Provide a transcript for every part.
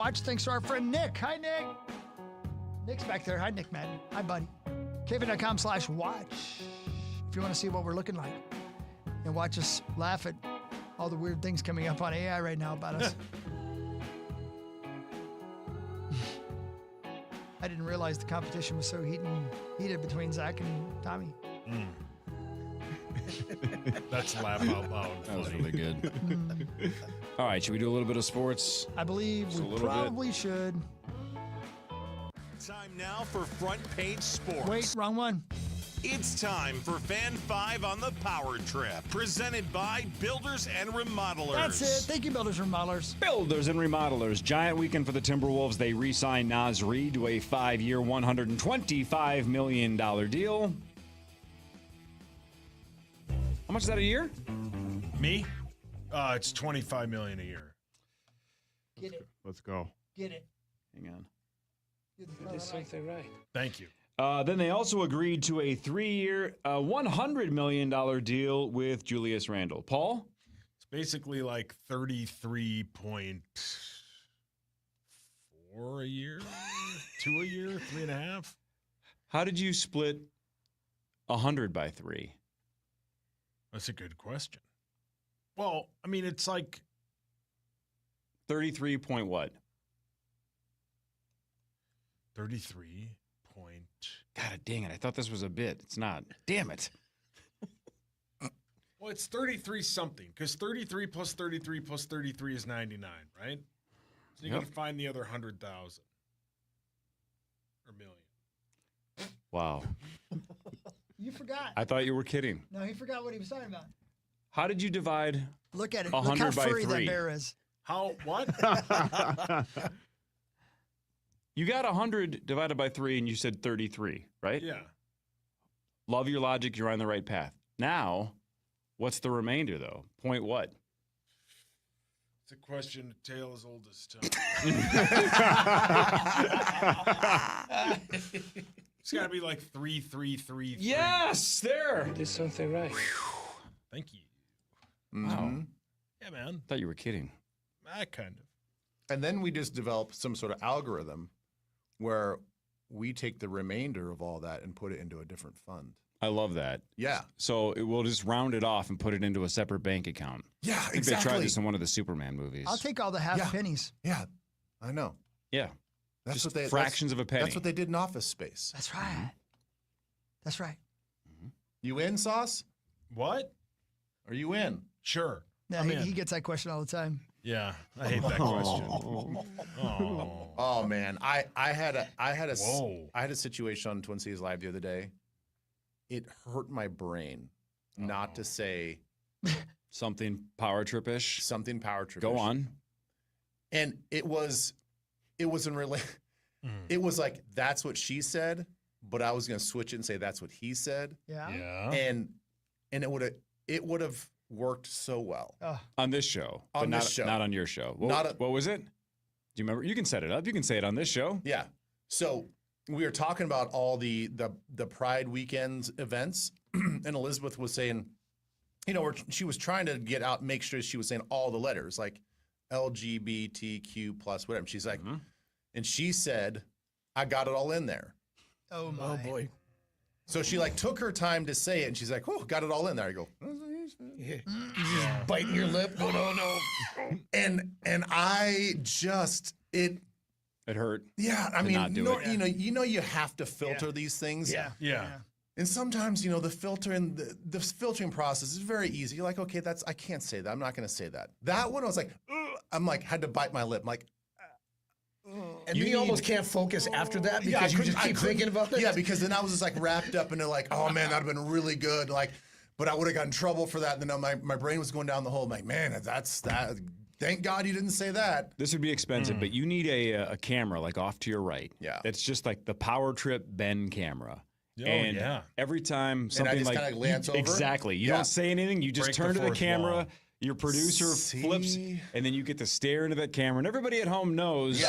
Watch, thanks to our friend Nick. Hi, Nick. Nick's back there. Hi, Nick Madden. Hi, buddy. KFAN.com/watch if you want to see what we're looking like. And watch us laugh at all the weird things coming up on AI right now about us. I didn't realize the competition was so heated between Zach and Tommy. That's laugh out loud. That was really good. All right, should we do a little bit of sports? I believe we probably should. Time now for Front Page Sports. Wait, wrong one. It's time for Fan 5 on the Power Trip, presented by Builders and Remodelers. That's it. Thank you, Builders and Remodelers. Builders and Remodelers. Giant weekend for the Timberwolves. They re-signed Naz Reid to a 5-year, $125 million deal. How much is that a year? Me? It's $25 million a year. Get it. Let's go. Get it. Hang on. There's something right. Thank you. Then they also agreed to a 3-year, $100 million deal with Julius Randle. Paul? It's basically like 33.4 a year, 2 a year, 3.5. How did you split 100 by 3? That's a good question. Well, I mean, it's like 33 point what? 33 point. God dang it. I thought this was a bit. It's not. Damn it. Well, it's 33 something because 33 plus 33 plus 33 is 99, right? So you got to find the other 100,000 or million. Wow. You forgot. I thought you were kidding. No, he forgot what he was talking about. How did you divide Look at it. 100 Look how by furry 3? that bear is. How? What? You got 100 divided by 3 and you said 33, right? Yeah. Love your logic. You're on the right path. Now, what's the remainder, though? Point what? It's a question a tale as old as time. It's got to be like 3, 3, 3, 3. Yes, there. You did something right. Thank you. Wow. Yeah, man. I thought you were kidding. Kind of. And then we just develop some sort of algorithm where we take the remainder of all that and put it into a different fund. I love that. Yeah. So we'll just round it off and put it into a separate bank account. Yeah, I think exactly. they tried this in one of the Superman movies. I'll take all the half pennies. Yeah, I know. Yeah. That's Just what they fractions of a penny. That's what they did in Office Space. That's right. That's right. You in, Sauce? What? Are you in? Sure. No, he gets that question all the time. Yeah, I hate that question. Oh man, I had a situation on Twin Cities Live the other day. It hurt my brain not to say something power trip-ish. Something power trip. Go on. And it was in relation. It was like that's what she said, but I was going to switch it and say that's what he said. Yeah. And it would have worked so well on this show, on but this show, not on your show. What was it? Do you remember? You can set it up. You can say it on this show. Yeah. So we were talking about all the Pride weekends events, and Elizabeth was saying, she was trying to get out, make sure she was saying all the letters like LGBTQ plus whatever. She's like, and she said, I got it all in there. Oh my. Oh boy. So she like took her time to say it, and she's like, oh, got it all in there. I go, Yeah. You just biting your lip, going, oh no. And I just it hurt. Yeah, I mean, you have to filter these things. Yeah. And sometimes, the filtering the filtering process is very easy. You're like, okay, I can't say that. I'm not going to say that. That one I was like, ugh, had to bite my lip. I'm like, and you almost can't focus after that because you just keep thinking about it. Yeah, because then I was just like wrapped up into like, oh man, that'd have been really good. Like, but I would have gotten in trouble for that. And then my brain was going down the hole. I'm like, man, that's that. Thank God you didn't say that. This would be expensive, but you need a camera like off to your right. Yeah. That's just like the Power Trip Ben camera. Oh, and yeah. every time something and I just like glance over? Exactly. You don't say anything. You just Break turn the to the fourth camera. wall. Your producer flips, and then you get to stare into that camera. And everybody at home knows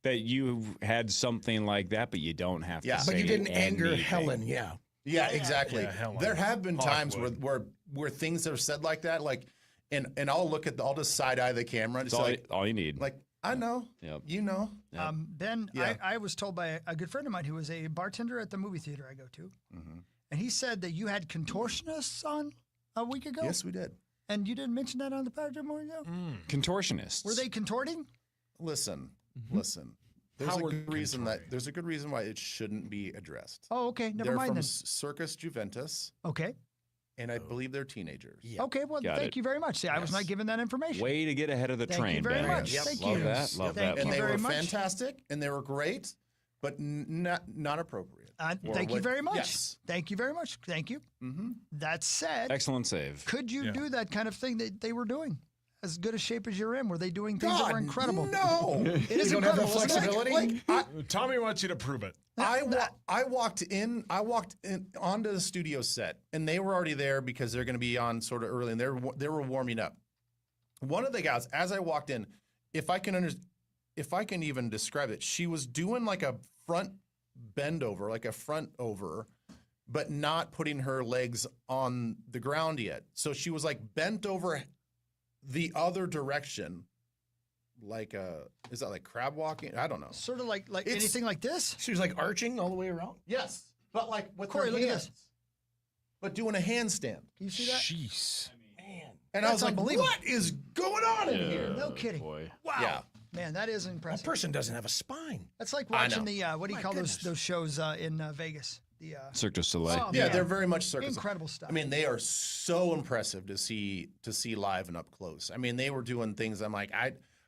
that you had something like that, but you don't have to say but you didn't anger anything. Helen. Yeah. Yeah, exactly. Yeah, Helen. There have been times Hawkwood. where things are said like that, like, and I'll look at I'll just side eye the camera. That's all you need. Like, I know. Yep. You know. Ben, Yeah. I was told by a good friend of mine who was a bartender at the movie theater I go to, and he said that you had contortionists on a week ago. Yes, we did. And you didn't mention that on the Power Trip morning ago? Contortionists. Were they contorting? Listen. There's a good reason why it shouldn't be addressed. Oh, okay. Never They're mind from then. Circus Juventus, Okay. and I believe they're teenagers. Okay. Well, Got thank it. you very much. See, I was not given that information. Way to get ahead of the Thank train, you very Ben. much. Yep. Thank Love you. that. Love Thank that. you And they very were much. fantastic, and they were great, but not appropriate. Thank you very much. Yes. Thank you very much. Thank you. That said, Excellent save. could you do that kind of thing that they were doing? As good a shape as you're in, were they doing things that were God, incredible? No. It is You don't have the incredible, isn't it? flexibility? Tommy wants you to prove it. I walked in onto the studio set, and they were already there because they're going to be on sort of early, and they were warming up. One of the guys, as I walked in, if I can even describe it, she was doing like a front bend over, like a front over, but not putting her legs on the ground yet. So she was like bent over the other direction, like is that like crab walking? I don't know. Sort of like It's- anything like this? She was like arching all the way around. Yes, but like with Corey, her look at hands, this. but doing a handstand. Can you see that? Jeez. And I That's was like, unbelievable. what is going on in here? No kidding. Boy. Wow. Yeah. Man, that is That impressive. person doesn't have a spine. That's like I watching know. the, what do you My call goodness. those shows in Vegas? The Cirque du Soleil. Oh, Yeah, man. they're very much circus. Incredible stuff. I mean, they are so impressive to see live and up close. I mean, they were doing things. I'm like,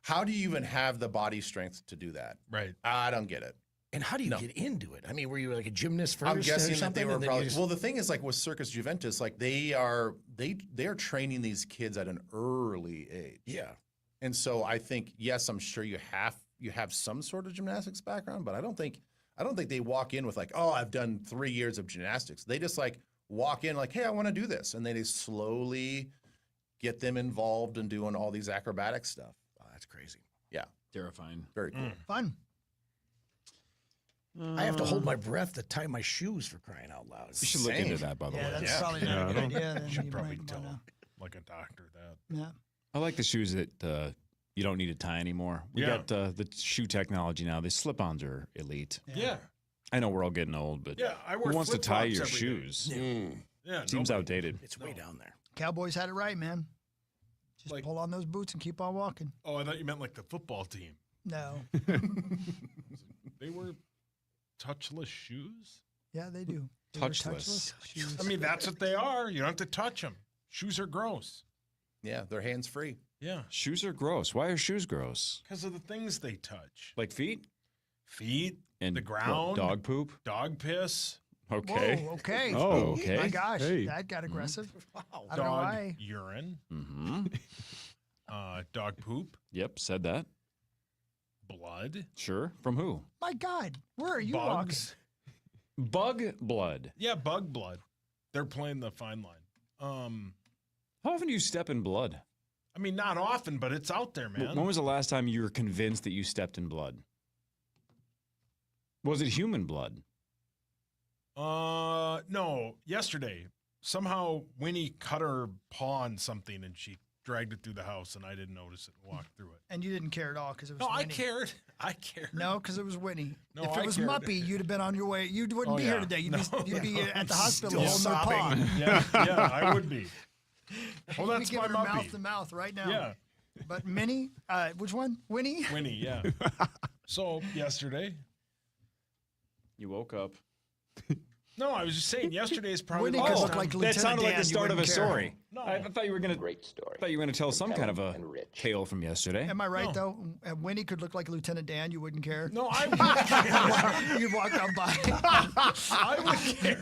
how do you even have the body strength to do that? Right. I don't get it. And how do you get into it? I mean, were you like a gymnast first? I'm guessing or that something? they were and then you probably. just- Well, the thing is, like with Circus Juventus, like they are training these kids at an early age. yeah. And so I think, yes, I'm sure you have some sort of gymnastics background, but I don't think they walk in with like, oh, I've done 3 years of gymnastics. They just like walk in like, hey, I want to do this, and they slowly get them involved in doing all these acrobatic stuff. Oh, that's crazy. Yeah, Terrifying. very cool. Fun. I have to hold my breath to tie my shoes for crying out loud. You should look Same. into that, by the Yeah, way. that's probably not a good idea. Then Should you probably might tell wanna- like a doctor that. Yeah. I like the shoes that you don't need to tie anymore. We Yeah. got the shoe technology now. The slip-ons are elite. Yeah. I know we're all getting old, but Yeah, I wear who wants to tie flip-flops your every day. shoes? Yeah. Seems nobody. outdated. It's way down there. Cowboys had it right, man. Just Like- pull on those boots and keep on walking. Oh, I thought you meant like the football team. No. They were touchless shoes. Yeah, they do. They were Touchless. shoes. I mean, that's what they are. You don't have to touch them. Shoes are gross. Yeah, they're hands free. Yeah. Shoes are gross. Why are shoes gross? Because of the things they touch. Like feet? Feet, And the what, ground, dog poop? dog piss, Okay. Whoa, okay. Oh, okay. My gosh, Hey. that got aggressive. Wow. I don't know dog why. urine, Mm-hmm. dog poop, Yep, said that. blood, Sure. From who? My God, where are you bugs. Bug blood. Yeah, bug blood. They're playing the fine line. How often do you step in blood? I mean, not often, but it's out there, man. When was the last time you were convinced that you stepped in blood? Was it human blood? No, yesterday. Somehow Winnie cut her paw on something and she dragged it through the house and I didn't notice it and walked through it. And you didn't care at all because it was No, I Winnie. cared. I cared. No, because it was Winnie. No, if I it was cared. Muppy, you'd have been on your way. You wouldn't Oh, be here yeah. today. You'd No. be, at the hospital Still holding sobbing. their paw. Yeah, I would be. Well, You'd that's be my giving her mouth Muppy. to mouth right now. Yeah, But Minnie, which one? Winnie? Winnie, yeah. So yesterday, You woke up. no, I was just saying yesterday is probably Winnie the could last look time- like That Lieutenant sounded like Dan, the you start of a wouldn't care. story. No. I thought you were gonna. Great story. I thought you were gonna tell some kind of a and rich. tale from yesterday. Am I right, No. though? Winnie could look like Lieutenant Dan. You wouldn't care. No, I would care. You'd walk on by. I would care.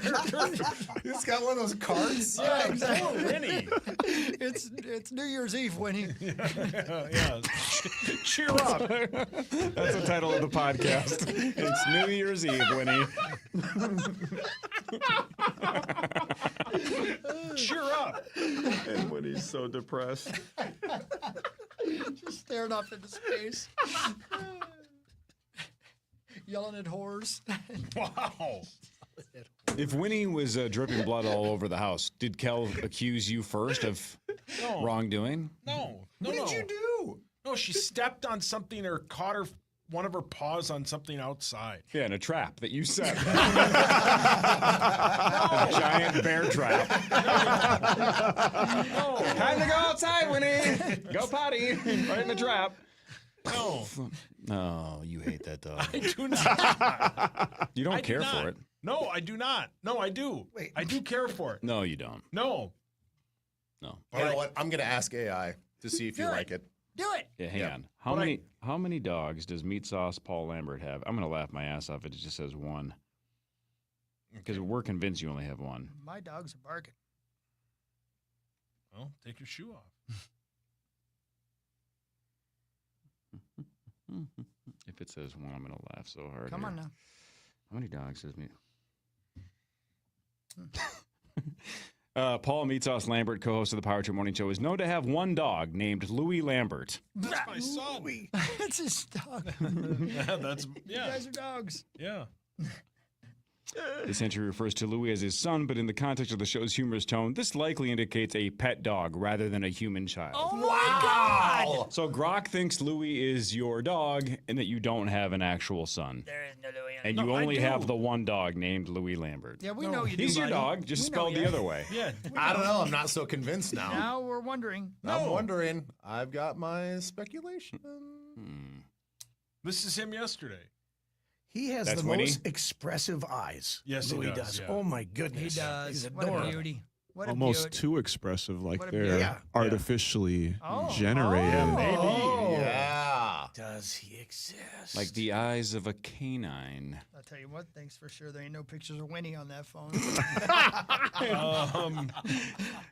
He's got one of those cards. Yeah, exactly. Winnie. it's New Year's Eve, Winnie. Yeah. Cheer up. That's the title of the podcast. It's New Year's Eve, Winnie. Cheer up. And Winnie's so depressed. Just staring off into space. Yelling at whores. Wow. If Winnie was dripping blood all over the house, did Kel accuse you first of No. wrongdoing? No. What did you do? No, No, she stepped on something or caught one of her paws on something outside. Yeah, in a trap that you set. A giant bear trap. No. Time to go outside, Winnie. Go potty. Right in the trap. No. No, you hate that dog. I do not. You don't care for it. No, I do not. No, I do. Wait. I do care for it. No, you don't. No. No. You know what? I'm going to ask AI to see if you like it. Do it. Yeah, hang Yeah. on. How many dogs does Meat Sauce Paul Lambert have? I'm gonna laugh my ass off if it just says one. Because we're convinced you only have one. My dog's a bargain. Well, take your shoe off. If it says one, I'm gonna laugh so hard. Come here. on now. How many dogs does Meat? Paul Meat Sauce Lambert, co-host of the Power Trip Morning Show, is known to have one dog named Louis Lambert. That's my son. That's his dog. You Yeah. guys are dogs. Yeah. This entry refers to Louis as his son, but in the context of the show's humorous tone, this likely indicates a pet dog rather than a human child. Oh my God! So Grok thinks Louis is your dog and that you don't have an actual son. There is no Louis. And you only have the one dog named Louis Lambert. Yeah, we know you do. He's your buddy. dog, just We know spelled the ya. other way. Yeah. I don't know. I'm not so convinced now. Now we're wondering. I'm wondering. I've got my speculation. This is him yesterday. He has That's the Winnie? most expressive eyes. Yes, he Louis does, yeah. Oh my He goodness. does. He's What a adorable. beauty. What a Almost beauty. too expressive, like What a they're beauty. Yeah. artificially Oh. generated. Oh. Yeah. Does he exist? Like the eyes of a canine. I'll tell you what, thanks for sure. There ain't no pictures of Winnie on that phone.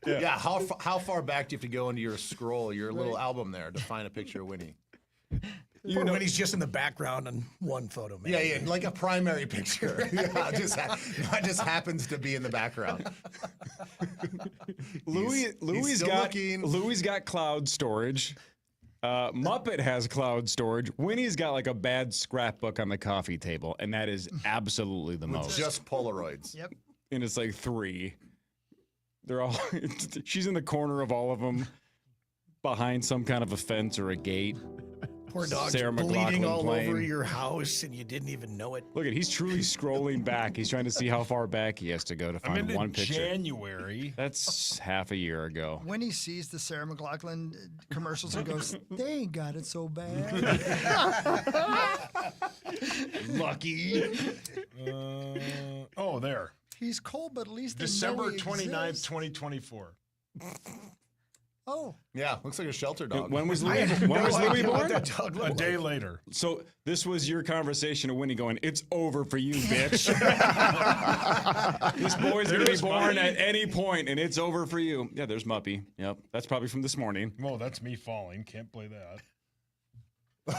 Yeah. How far back do you have to go into your scroll, your little album there, to find a picture of Winnie? You know, when he's just in the background on one photo, man. Yeah, like a primary picture. Yeah, it just happens to be in the background. Louis still got looking. Louis got cloud storage. Muppet has cloud storage. Winnie's got like a bad scrapbook on the coffee table, and that is absolutely the most. Just Polaroids. Yep. And it's like 3. They're all. She's in the corner of all of them, behind some kind of a fence or a gate. Poor dog's Sarah bleeding McLachlan all over playing. your house, and you didn't even know it. Look at, he's truly scrolling back. He's trying to see how far back he has to go to I'm find in one picture. January. That's half a year ago. Winnie sees the Sarah McLachlan commercials and goes, they ain't got it so bad. Lucky. Oh, there. He's cold, but at least they know December he 29th, exists. 2024. Oh, Yeah, looks like a shelter dog. When was I Louis, had when was no Louis idea what born? that dog A looked day like. later. So this was your conversation to Winnie going, it's over for you, bitch. This boy's going to be There's born Muppy. at any point, and it's over for you. Yeah, there's Muppy. Yep, that's probably from this morning. Well, that's me falling. Can't play that.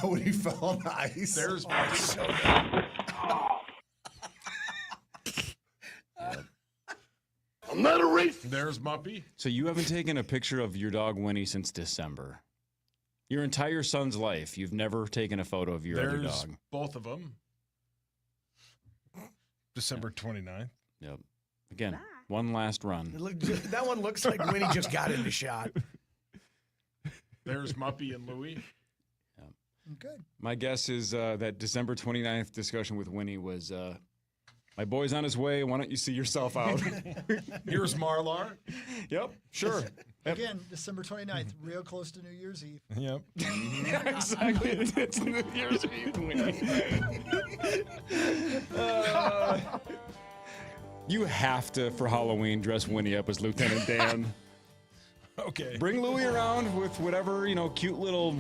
When he fell on the ice. There's my There's Muppy. So you haven't taken a picture of your dog Winnie since December. Your entire son's life, you've never taken a photo of your other There's dog. both of them. December 29th. Yep. Again, one last run. That one looks like Winnie just got in the shot. There's Muppy and Louie. good. My guess is that December 29th discussion with Winnie was, my boy's on his way. Why don't you see yourself out? Here's Marlar. Yep, sure. Again, December 29th, real close to New Year's Eve. Yep. Exactly. It's New Year's Eve, Winnie. You have to, for Halloween, dress Winnie up as Lieutenant Dan. Okay. Bring Louie around with whatever, cute little,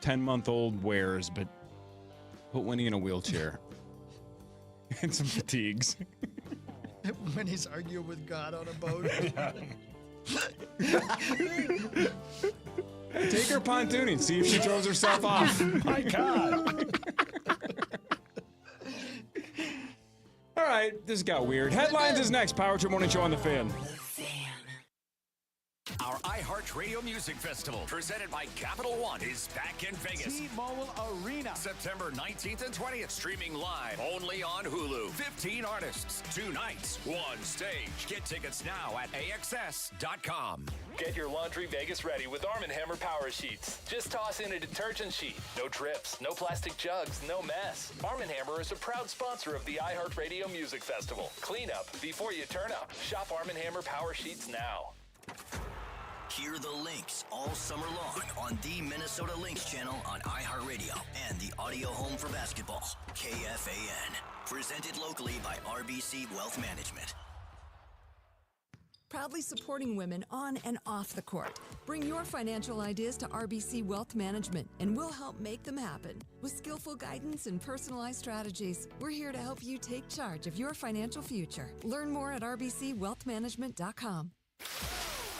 10-month-old wears, but put Winnie in a wheelchair. And some fatigues. When he's arguing with God on a boat. Take her pontooning, see if she throws herself off. My God. All right, this got weird. Headlines is next. Power Trip Morning Show on the Fan. Our iHeartRadio iHeartRadio Music Festival, presented by Capital One, is back in Vegas. T-Mobile Arena. September 19th and 20th, streaming live only on Hulu. 15 artists, 2 nights, 1 stage. Get tickets now at AXS.com. Get your laundry Vegas ready with Arm & Hammer Power Sheets. Just toss in a detergent sheet. No drips, no plastic jugs, no mess. Arm & Hammer is a proud sponsor of the iHeartRadio Music Festival. Clean up before you turn up. Shop Arm & Hammer Power Sheets now. Hear the Lynx all summer long on the Minnesota Lynx channel on iHeartRadio and the audio home for basketball, KFAN. Presented locally by RBC Wealth Management. Proudly supporting women on and off the court. Bring your financial ideas to RBC Wealth Management, and we'll help make them happen. With skillful guidance and personalized strategies, we're here to help you take charge of your financial future. Learn more at rbcwealthmanagement.com.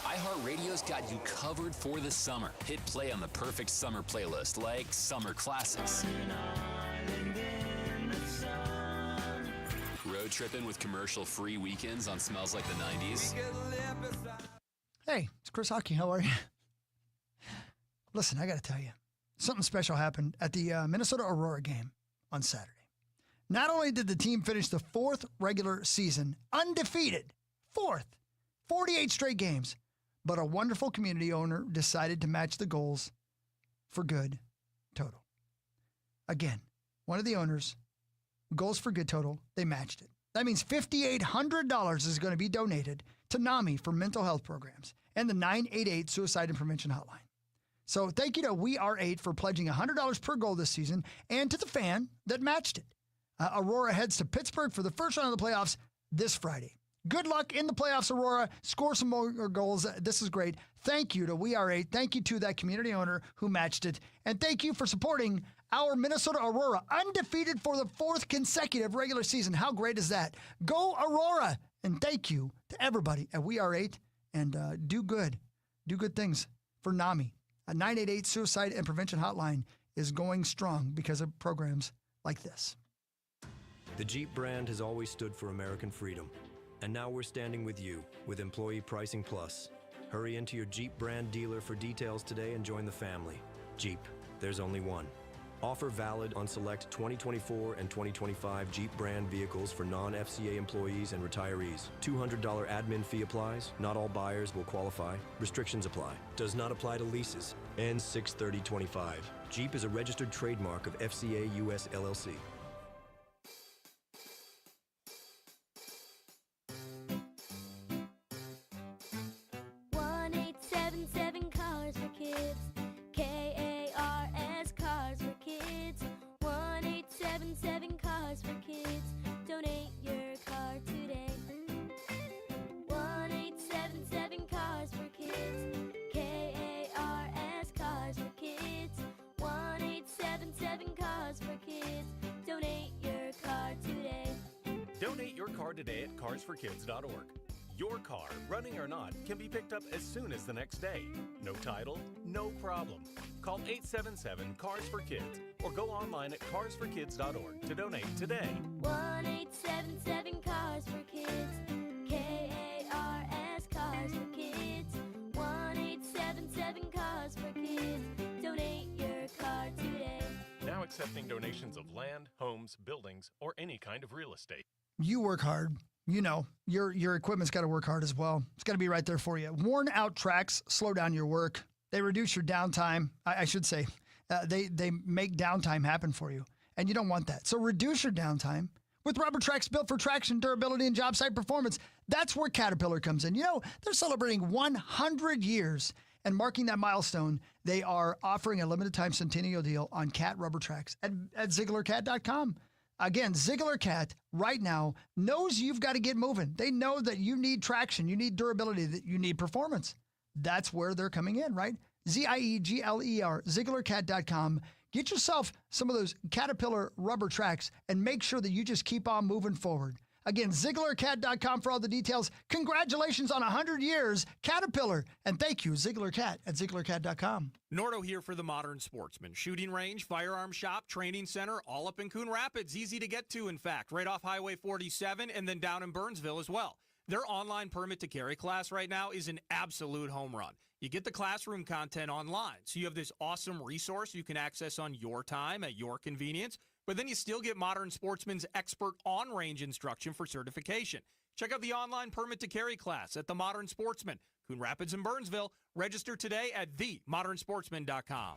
iHeartRadio's got you covered for the summer. Hit play on the perfect summer playlist like Summer Classics. Road tripping with commercial-free weekends on Smells Like the 90s. Hey, it's Chris Hockey. How are you? Listen, I got to tell you, something special happened at the Minnesota Aurora game on Saturday. Not only did the team finish the 4th regular season undefeated, 4th, 48 straight games, but a wonderful community owner decided to match the goals for good total. Again, one of the owners, goals for good total, they matched it. That means $5,800 is going to be donated to NAMI for mental health programs and the 988 Suicide and Prevention Hotline. So thank you to We Are 8 for pledging $100 per goal this season and to the fan that matched it. Aurora heads to Pittsburgh for the first round of the playoffs this Friday. Good luck in the playoffs, Aurora. Score some more goals. This is great. Thank you to We Are 8. Thank you to that community owner who matched it. And thank you for supporting our Minnesota Aurora, undefeated for the 4th consecutive regular season. How great is that? Go Aurora! And thank you to everybody at We Are 8. And do good. Do good things for NAMI. A 988 Suicide and Prevention Hotline is going strong because of programs like this. The Jeep brand has always stood for American freedom. And now we're standing with you with Employee Pricing Plus. Hurry into your Jeep brand dealer for details today and join the family. Jeep, there's only one. Offer valid on select 2024 and 2025 Jeep brand vehicles for non-FCA employees and retirees. $200 admin fee applies. Not all buyers will qualify. Restrictions apply. Does not apply to leases. Ends 6/30/25. Jeep is a registered trademark of FCA US LLC. Donate your car today at carsforkids.org. Your car, running or not, can be picked up as soon as the next day. No title, no problem. Call 877-CARS-FOR-KIDS or go online at carsforkids.org to donate today. 1-877-CARS-FOR-KIDS. K-A-R-S, Cars for Kids. 1-877-CARS-FOR-KIDS. Donate your car today. Now accepting donations of land, homes, buildings, or any kind of real estate. You work hard. You know, your equipment's got to work hard as well. It's got to be right there for you. Worn out tracks slow down your work. They reduce your downtime. I should say they make downtime happen for you. And you don't want that. So reduce your downtime with rubber tracks built for traction, durability, and job site performance. That's where Caterpillar comes in. You know, they're celebrating 100 years. And marking that milestone, they are offering a limited time centennial deal on Cat rubber tracks at ZigglerCat.com. Again, Ziggler Cat right now knows you've got to get moving. They know that you need traction, you need durability, that you need performance. That's where they're coming in, right? ZIEGLER, ZigglerCat.com. Get yourself some of those Caterpillar rubber tracks and make sure that you just keep on moving forward. Again, ZigglerCat.com for all the details. Congratulations on 100 years, Caterpillar. And thank you, Ziggler Cat at ZigglerCat.com. Nordo here for the Modern Sportsman. Shooting range, firearm shop, training center, all up in Coon Rapids. Easy to get to, in fact, right off Highway 47 and then down in Burnsville as well. Their online permit to carry class right now is an absolute home run. You get the classroom content online, so you have this awesome resource you can access on your time at your convenience, but then you still get Modern Sportsman's expert on-range instruction for certification. Check out the online permit to carry class at the Modern Sportsman, Coon Rapids and Burnsville. Register today at themodernsportsman.com.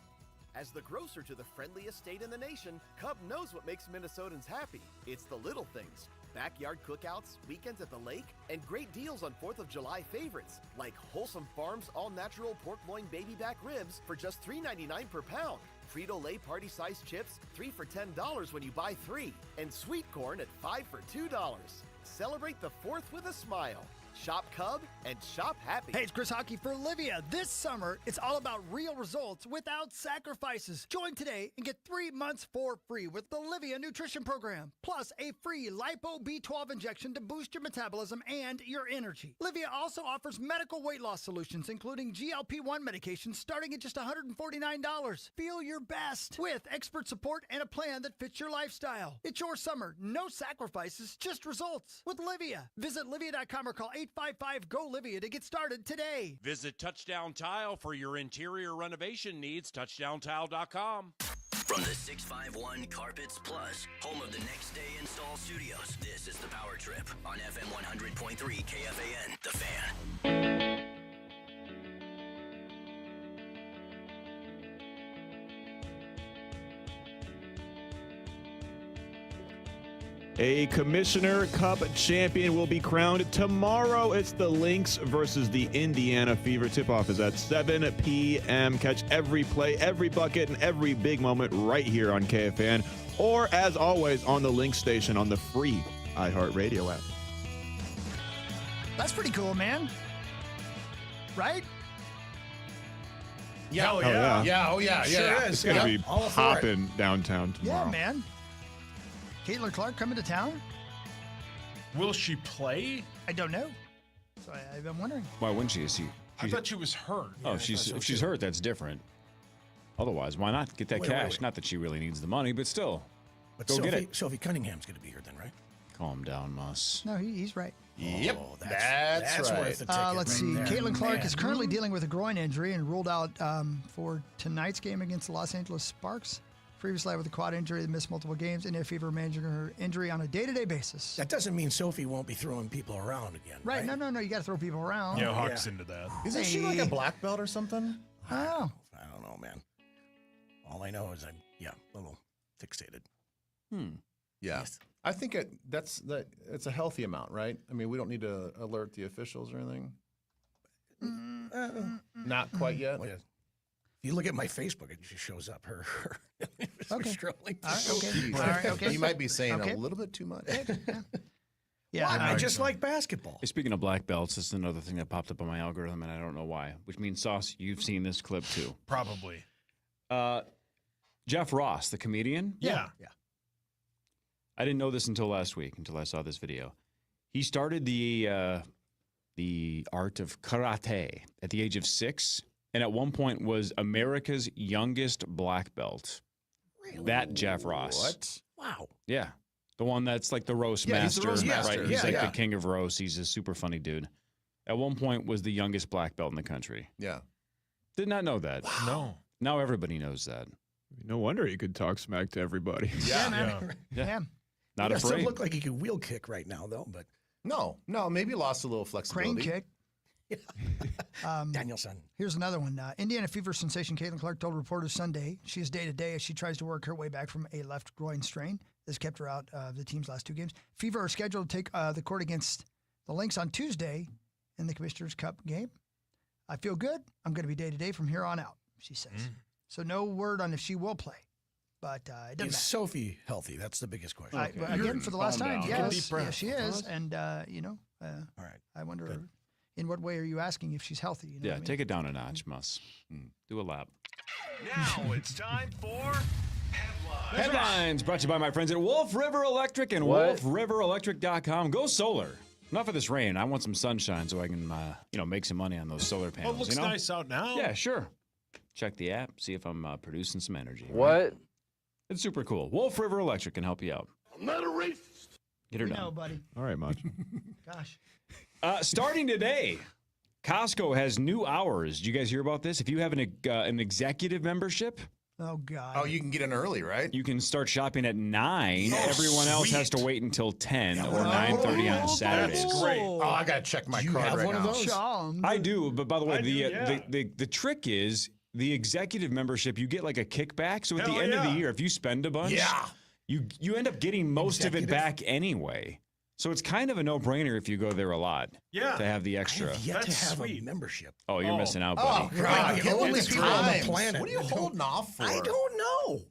As the grocer to the friendliest state in the nation, Cub knows what makes Minnesotans happy. It's the little things. Backyard cookouts, weekends at the lake, and great deals on 4th of July favorites, like Wholesome Farms all-natural pork loin baby back ribs for just $3.99 per pound. Frito-Lay party-sized chips, 3 for $10 when you buy 3. And sweet corn at 5 for $2. Celebrate the 4th with a smile. Shop Cub and shop happy. Hey, it's Chris Hockey for Livia. This summer, it's all about real results without sacrifices. Join today and get 3 months for free with the Livia Nutrition Program, plus a free Lipo B12 injection to boost your metabolism and your energy. Livia also offers medical weight loss solutions, including GLP-1 medications starting at just $149. Feel your best with expert support and a plan that fits your lifestyle. It's your summer. No sacrifices, just results with Livia. Visit Livia.com or call 855-GO-LIVIA to get started today. Visit Touchdown Tile for your interior renovation needs. TouchdownTile.com. From the 651 Carpets Plus, home of the Next Day Install Studios, this is The Power Trip on FM 100.3 KFAN, The Fan. A Commissioner Cup champion will be crowned tomorrow. It's the Lynx versus the Indiana Fever. Tip-off is at 7 p.m. Catch every play, every bucket, and every big moment right here on KFAN, or as always on the Lynx station on the free iHeartRadio app. That's pretty cool, man. Right? Yeah, oh yeah. Yeah, oh yeah, Sure yeah. is. It's going to be All for it. popping downtown tomorrow. Yeah, man. Caitlin Clark coming to town? Will she play? I don't know. So I've been wondering. Why wouldn't she? I thought she was hurt. Oh, if she's hurt, that's different. Otherwise, why not get that cash? Not that she really needs the money, but still. But Go get it. Sophie Cunningham's going to be here then, right? Calm down, Muss. No, he's right. Yep, Oh, that's right. worth the ticket Let's right see. there. Caitlin Clark Man. is currently dealing with a groin injury and ruled out for tonight's game against the Los Angeles Sparks. Previously with a quad injury that missed multiple games. India Fever managing her injury on a day-to-day basis. That doesn't mean Sophie won't be throwing people around again. Right. No. You got to throw people around. Yeah, Hawk's into that. Isn't she like a black belt or something? Oh. I don't know, man. All I know is I'm, a little fixated. Yeah. Yes. I think it's a healthy amount, right? I mean, we don't need to alert the officials or anything. Not quite yet. Well, if you look at my Facebook, it just shows up her. Okay. Struggling. All right, okay. Jeez. All right, okay. You might be saying Okay. a little bit too much. Yeah. I just like basketball. Hey, speaking of black belts, this is another thing that popped up on my algorithm, and I don't know why. Which means, Sauce, you've seen this clip too. Probably. Jeff Ross, the comedian. Yeah. I didn't know this until last week, until I saw this video. He started the art of karate at the age of 6, and at one point was America's youngest black belt. Really? That Jeff Ross. What? Wow. Yeah. The one that's like the roast Yeah, he's master. the roast master. Right? He's Yeah, like yeah. the king of roast. He's a super funny dude. At one point was the youngest black belt in the country. Yeah. Did not know that. No. Now everybody knows that. No wonder he could talk smack to everybody. Yeah, man. Yeah. Not He doesn't afraid. look like he could wheel kick right now, though. But No, maybe lost a little flexibility. Crane kick. Danielson. Here's another one. Indiana Fever sensation Caitlin Clark told reporters Sunday she is day-to-day as she tries to work her way back from a left groin strain. This kept her out of the team's last 2 games. Fever are scheduled to take the court against the Lynx on Tuesday in the Commissioner's Cup game. I feel good. I'm going to be day-to-day from here on out, she says. So no word on if she will play. But it doesn't Is matter. Sophie healthy? That's the biggest question. Again, for the last Calm time, down. yes, Deep breath. yes, she is. And, All right. I wonder Good. in what way are you asking if she's healthy? You know Yeah, what I mean? take it down a notch, Muss. Do a lap. Now it's time for Headlines. Headlines brought to you by my friends at Wolf River Electric and wolfriverelectric.com. Go solar. Enough of this rain. I want some sunshine so I can, make some money on those solar Well, panels. it looks nice out now. Yeah, sure. Check the app, see if I'm producing some energy. What? It's super cool. Wolf River Electric can help you out. I'm not a racist. Get her You done. know, buddy. All right, Mach. Gosh. Starting today, Costco has new hours. Did you guys hear about this? If you have an executive membership, Oh, God. Oh, you can get in early, right? you can start shopping at 9. Oh, Everyone else has to sweet. wait until 10 or 9:30 on Saturdays. That's great. Oh, I got to check my Do you card have right one of now. those? I do, but by the way, I do, the trick is the executive membership. You get like a kickback. So at the Hell end of the yeah. year, if you spend a bunch, you end up getting most of it back anyway. So it's kind of a no-brainer if you go there a lot. Yeah. To have the extra. I have yet That's to have sweet. a membership. Oh, you're Oh. missing out, Oh, buddy. God. The Get only with the people on the times. planet What are you that don't- holding off for? I don't know.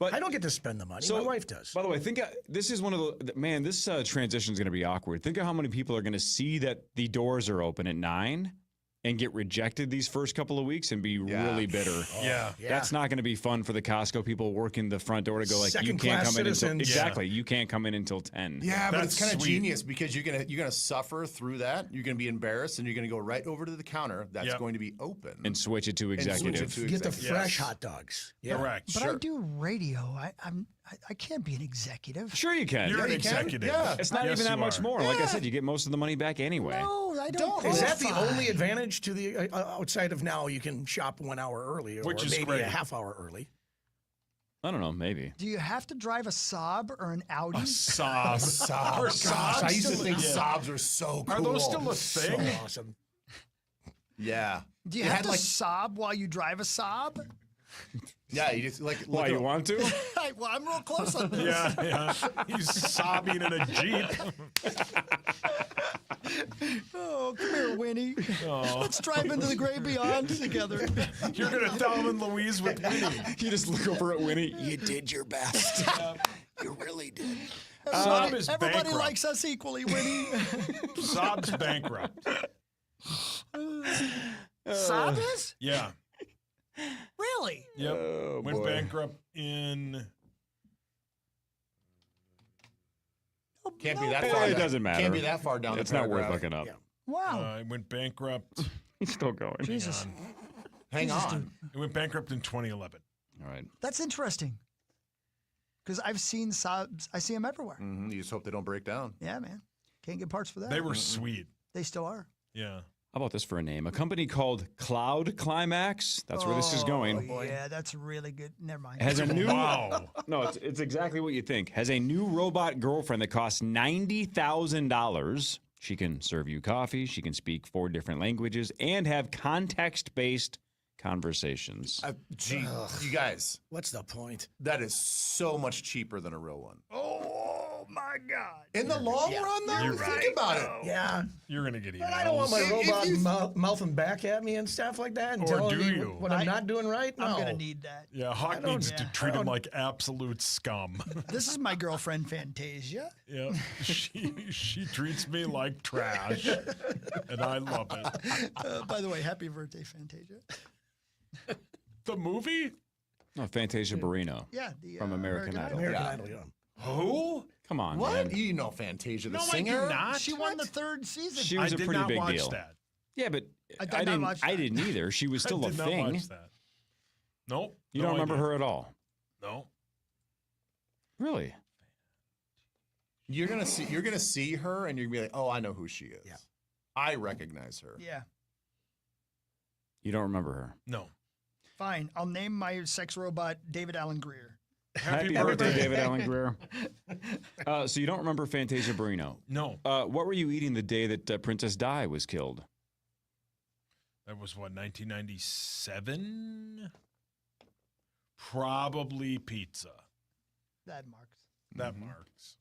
But I don't get to spend the money. My wife does. By the way, this is one of the man. This transition is going to be awkward. Think of how many people are going to see that the doors are open at 9 and get rejected these first couple of weeks and be really bitter. Yeah. That's not going to be fun for the Costco people working the front door to go like, you can't Second-class come in until citizens. exactly. You can't come in until 10. Yeah, but That's it's kind of sweet. genius because you're gonna suffer through that. You're gonna be embarrassed, and you're gonna go right over to the counter that's Yep. going to be open And switch it to and switch it executive. to Get the executive. fresh hot dogs. Yeah. Correct. But I do radio. I can't be an executive. Sure, you can. You're an you can. executive. Yeah. It's not Yes, even that you much are. more. Like I said, you get most of the money back anyway. No, I don't. Is that the qualify. only advantage to the outside of now you can shop 1 hour early or Which is maybe great. a half hour early? I don't know. Maybe. Do you have to drive a Saab or an Audi? A sob. Sobs. Are Gosh, sobs I used to still- think yeah. sobs are so cool. Are those still a thing? So awesome. Yeah. Do you It have had, to like- sob while you drive a Saab? Yeah, you just like. Why, you want to? Well, I'm real close on this. Yeah. He's sobbing in a Jeep. Oh, come here, Winnie. Oh. Let's drive into the great beyond together. You're going to Thelma and Louise with Winnie. You just look over at Winnie. You did your best. You really did. Sob is Everybody bankrupt. likes us equally, Winnie. Sob's bankrupt. Saab is? Yeah. Really? Yep. Oh, Went boy. bankrupt in. Can't be that Eh, far. it doesn't matter. Can't be that far down. It's the not worth paragraph. looking up. Wow. It went bankrupt. He's still going. Jesus. Hang Jesus, on. dude. It went bankrupt in 2011. All right. That's interesting. Because I've seen Saabs. I see them everywhere. Mhm, you just hope they don't break down. Yeah, man. Can't get parts for that. They were sweet. They still are. Yeah. How about this for a name? A company called Cloud Climax. That's where this is going. Oh, yeah, that's really good. Never mind. Has a new Wow. No, it's exactly what you think. Has a new robot girlfriend that costs $90,000. She can serve you coffee. She can speak 4 different languages and have context-based conversations. Gee, you guys, What's the point? that is so much cheaper than a real one. Oh, my God. In the long run, though, You're think right. about it. Yeah. You're going to get emails. But I don't want my If robot you- mouthing back at me and stuff like that and Or telling do me you? what I'm not doing right. No. I'm going to need that. Yeah, Hawk don't- needs to yeah. treat him like absolute scum. This is my girlfriend, Fantasia. Yeah, she treats me like trash, and I love it. By the way, happy birthday, Fantasia. The movie? No, Fantasia Barrino. Yeah, the From American Idol. American Yeah. Idol, yeah. Who? Come on, What? man. You know Fantasia, the No, I singer? do not. She won the 3rd season. She was I a did pretty not big watch deal. that. Yeah, but I did I not didn't. watch I that. didn't either. She was still I a did not thing. watch that. Nope. You no don't remember idea. her at all, No. really? You're gonna see her, and you're gonna be like, "Oh, I know who she is. Yeah. I recognize her." Yeah, You don't remember her. No. fine. I'll name my sex robot David Allen Greer. Happy birthday, David Allen Greer. So you don't remember Fantasia Barrino? No. What were you eating the day that Princess Di was killed? That was what, 1997? Probably pizza. That marks. That marks.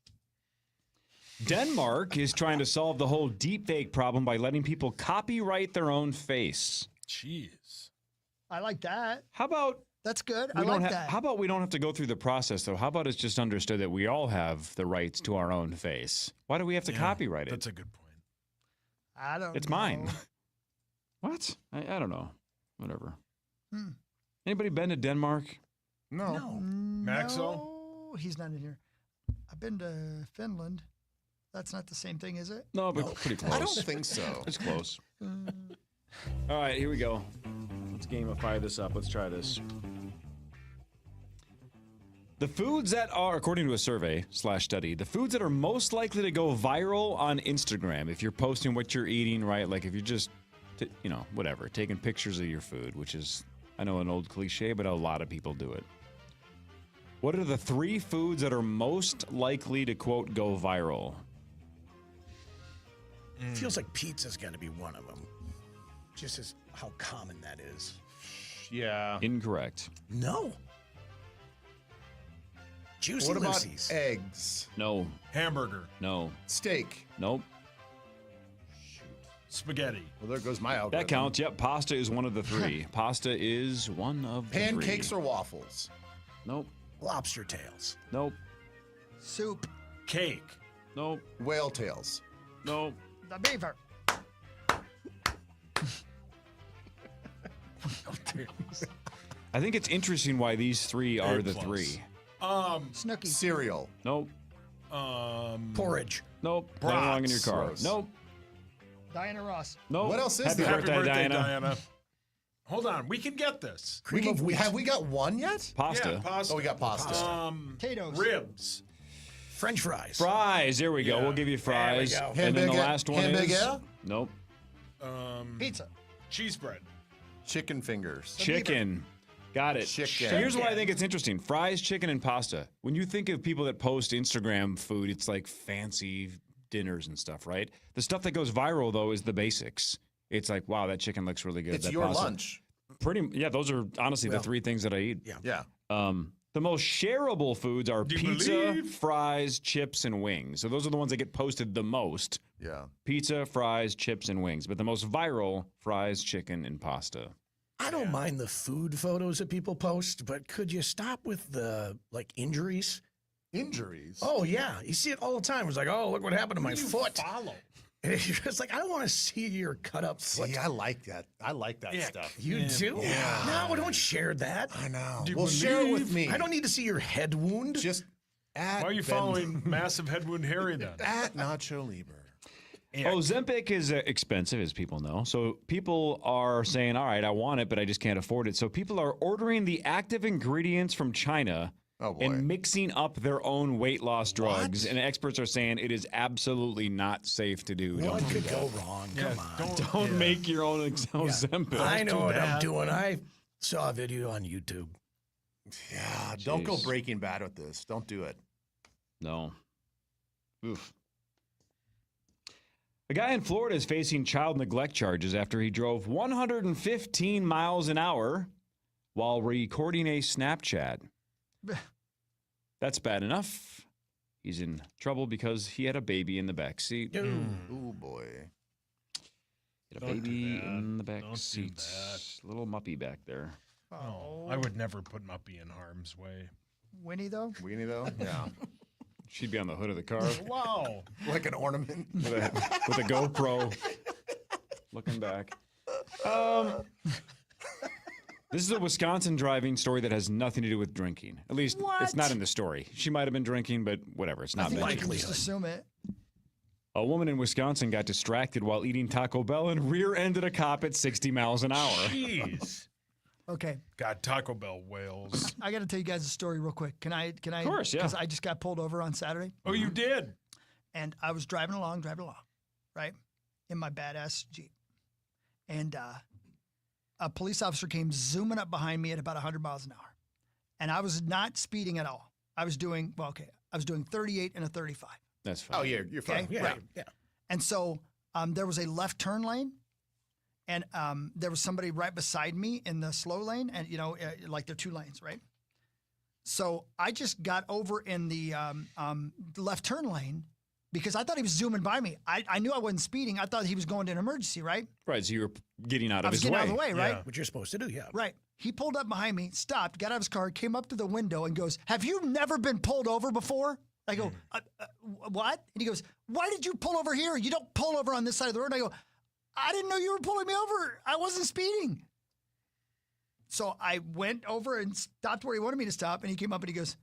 Denmark is trying to solve the whole deepfake problem by letting people copyright their own face. Jeez. I like that. How about That's good. I we like don't that. How about we don't have to go through the process though? How about it's just understood that we all have the rights to our own face? Why do we have to Yeah, copyright it? That's a good point. I don't. It's know. mine. What? I don't know. Whatever. Hmm. Anybody been to Denmark? No. Maxo? No, he's not in here. I've been to Finland. That's not the same thing, is it? No, but pretty close. I don't think so. It's close. All right, here we go. Let's gamify this up. Let's try this. The foods that are, according to a survey/study, the foods that are most likely to go viral on Instagram, if you're posting what you're eating, right? Like if you're just, whatever, taking pictures of your food, which is, I know, an old cliche, but a lot of people do it. What are the 3 foods that are most likely to, quote, go viral? It feels like pizza's got to be one of them. Just as how common that is. Yeah. Incorrect. No. Juicy What about Lucy's. eggs? No. Hamburger. No. Steak? Nope. Spaghetti. Well, there goes my algorithm. That counts. Yep. Pasta is one of the 3. Pasta is one of the 3. Pancakes or waffles? Nope. Lobster tails. Nope. Soup. Cake. Nope. Whale tails? Nope. The beaver. I think it's interesting why these 3 are the 3. Snooki. Cereal? Nope. Porridge. Nope. Put it wrong in your car. Gross. Nope. Diana Ross. Nope. What else is Happy there? birthday, Diana. Hold on, we can get this. Have we got one yet? Pasta. Yeah, pasta. Oh, we got pasta. Potatoes. Ribs. French fries. Fries. There we go. Yeah. We'll give you fries. There we go. And then the Hamburger- last one is... hamburger? Nope. Pizza. Cheese bread. Chicken fingers. Chicken. Got it. Chicken. So here's why I think it's interesting. Fries, chicken, and pasta. When you think of people that post Instagram food, it's like fancy dinners and stuff, right? The stuff that goes viral, though, is the basics. It's like, wow, that chicken looks really good. It's that your pasta. lunch. Yeah, those are honestly the 3 things that I eat. Yeah. The most shareable foods are Do you pizza, believe? fries, chips, and wings. So those are the ones that get posted the most. Yeah. Pizza, fries, chips, and wings. But the most viral, fries, chicken, and pasta. I don't mind the food photos that people post, but could you stop with the injuries? Injuries? Oh yeah, you see it all the time. It's like, oh, look what happened to my foot. Follow. And it's like, I don't want to see your cut up foot. See, I like that. I like that Yeah. stuff. You do? Yeah. No, don't share that. I know. Do you Well, share it with believe- me. I don't need to see your head wound. Just at Why are you Ben- following Massive Head Wound Harry then? at Nacho Libre. Oh, Ozempic is expensive, as people know. So people are saying, all right, I want it, but I just can't afford it. So people are ordering the active ingredients from China and mixing up their own weight loss drugs. And experts are saying it is absolutely not safe to do. What Don't do could that. go wrong? Come on. Don't make your own Ozempic. I know what I'm doing. I saw a video on YouTube. Yeah, don't go Jeez. Breaking Bad with this. Don't do it. No. Oof. A guy in Florida is facing child neglect charges after he drove 115 miles an hour while recording a Snapchat. That's bad enough. He's in trouble because he had a baby in the back seat. Ooh, boy. Had a Don't do baby that. in the back Don't do seat. that. Little muppy back there. Oh, I would never put Muppy in harm's way. Winnie, though? Weenie, though? Yeah. She'd be on the hood of the car Wow. Like an ornament. with a GoPro looking back. This is a Wisconsin driving story that has nothing to do with drinking. At least it's not in the story. She might have been drinking, but whatever. It's not mentioned. Just assume it. A woman in Wisconsin got distracted while eating Taco Bell and rear-ended a cop at 60 miles an hour. Jeez. Okay. God, Taco Bell whales. I got to tell you guys a story real quick. Can I? Of course, yeah. Because I just got pulled over on Saturday. Oh, you did? And I was driving along, right? In my badass Jeep. And a police officer came zooming up behind me at about 100 miles an hour. And I was not speeding at all. I was doing 38 and a 35. That's fine. Oh, yeah, you're fine. Okay? Right. Yeah. And so there was a left turn lane. And there was somebody right beside me in the slow lane. And, like there are 2 lanes, right? So I just got over in the left turn lane because I thought he was zooming by me. I knew I wasn't speeding. I thought he was going to an emergency, right? Right, so you were getting out of his getting way. out of the way, right? Yeah. What you're supposed to do, yeah. Right. He pulled up behind me, stopped, got out of his car, came up to the window and goes, "Have you never been pulled over before?" I go, "What?" And he goes, "Why did you pull over here? You don't pull over on this side of the road." And I go, "I didn't know you were pulling me over. I wasn't speeding." So I went over and stopped where he wanted me to stop. And he came up and he goes,